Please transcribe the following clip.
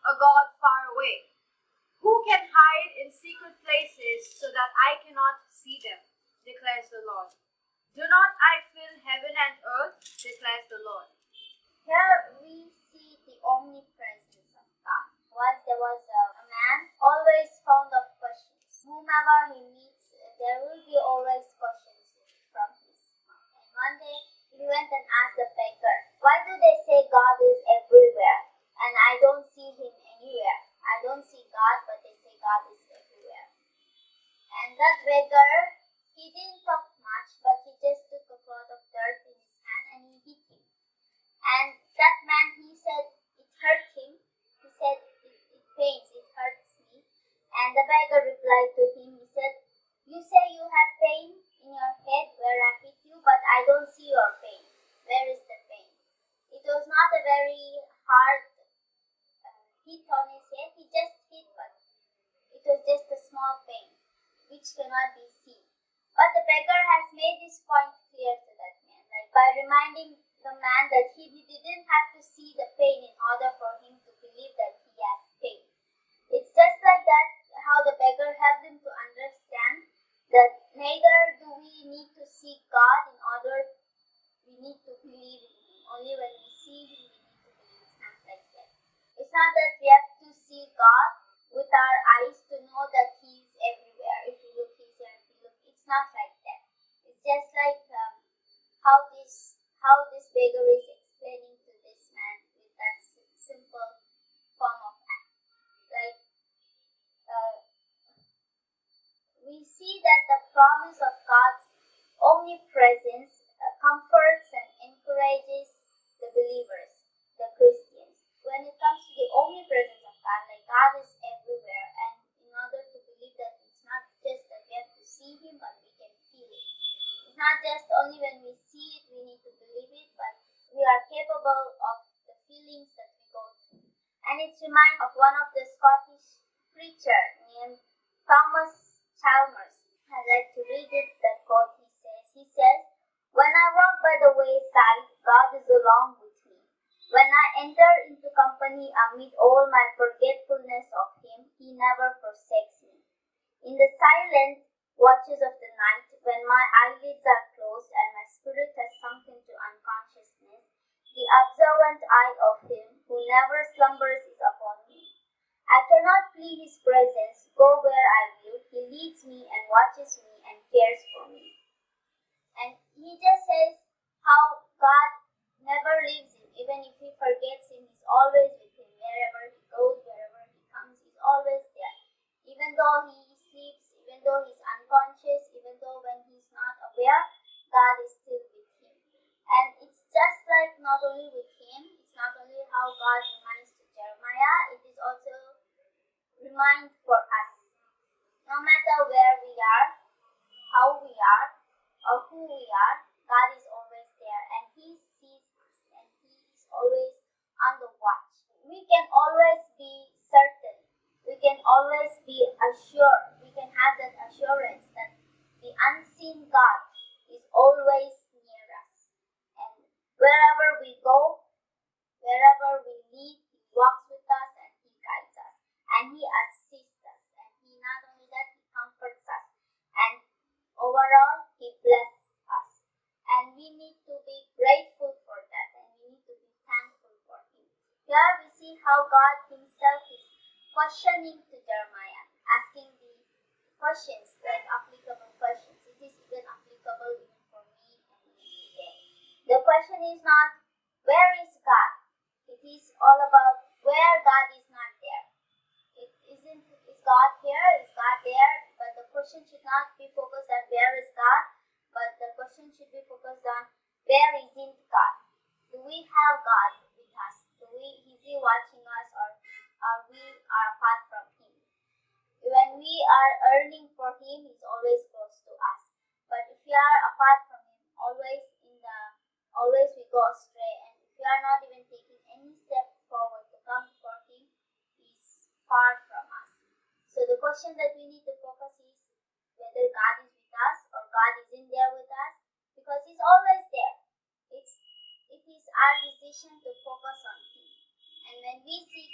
a God far away? Who can hide in secret places so that I cannot see them, declares the Lord. Do not I fill heaven and earth, declares the Lord. Here we see the omnipresence of God. Once there was a man always fond of questions. Whomever he meets, there will be always questions from his mouth. And one day he went and asked the beggar, why do they say God is everywhere and I don't see him anywhere? I don't see God, but they say God is everywhere. And that beggar, he didn't talk much, but he just took a clod of dirt in his hand and he hit him. And that man, he said it hurt him. He said it pains, it hurts me. And the beggar replied to him, he said, you say you have pain in your head where I hit you, but I don't see your pain. Where is the pain? It was not a very hard hit on his head. He just hit, but it was just a small pain, which cannot be seen. But the beggar has made this point clear to that man, like by reminding the man that he didn't have to see the pain in order for him to believe that he has pain. It's just like that how the beggar helped him to understand that neither do we need to see God in order we need to believe in him. Only when we see him we need to believe. It's not like that. It's not that we have to see God with our eyes to know that he is everywhere. If you look, he's here. If you look, it's not like that. It's just like how this beggar is explaining to this man with that simple form of act. Like we see that the promise of God's omnipresence comforts and encourages the believers, the Christians. When it comes to the omnipresence of God, like God is everywhere, and in order to believe that it's not just that we have to see him, but we can feel it. It's not just only when we see it, we need to believe it, but we are capable of the feelings that we go through. And it's reminds of one of the Scottish preacher named Thomas Chalmers. I'd like to read it, that quote he says, when I walk by the wayside, God is along with me. When I enter into company amid all my forgetfulness of him, he never forsakes me. In the silent watches of the night, when my eyelids are closed and my spirit has sunk into unconsciousness, the observant eye of him who never slumbers is upon me. I cannot flee his presence, go where I will. He leads me and watches me and cares for me. And he just says how God never leaves him. Even if he forgets him, he's always with him. Wherever he goes, wherever he comes, he's always there. Even though he sleeps, even though he's unconscious, even though when he's not aware, God is still with him. And it's just like not only with him, it's not only how God reminds to Jeremiah, it is also remind for us. No matter where we are, how we are, or who we are, God is always there and he sees us and he is always on the watch. We can always be certain. We can always be assured. We can have that assurance that the unseen God is always near us. And wherever we go, wherever we live, he walks with us and he guides us. And he assists us. And he not only that, he comforts us. And overall, he blesses us. And we need to be grateful for that. And we need to be thankful for him. Here we see how God himself is questioning to Jeremiah, asking the questions, like applicable questions. It is even applicable even for me and you today. The question is not, where is God? It is all about where God is not there. It isn't, is God here? Is God there? But the question should not be focused on where is God, but the question should be focused on where isn't God? Do we have God with us? Is he watching us, or are we apart from him? When we are earning for him, he's always close to us. But if we are apart from him, always we go astray, and if we are not even taking any step forward to come for him, he's far from us. So the question that we need to focus is whether God is with us or God isn't there with us, because he's always there. It is our decision to focus on him. And when we seek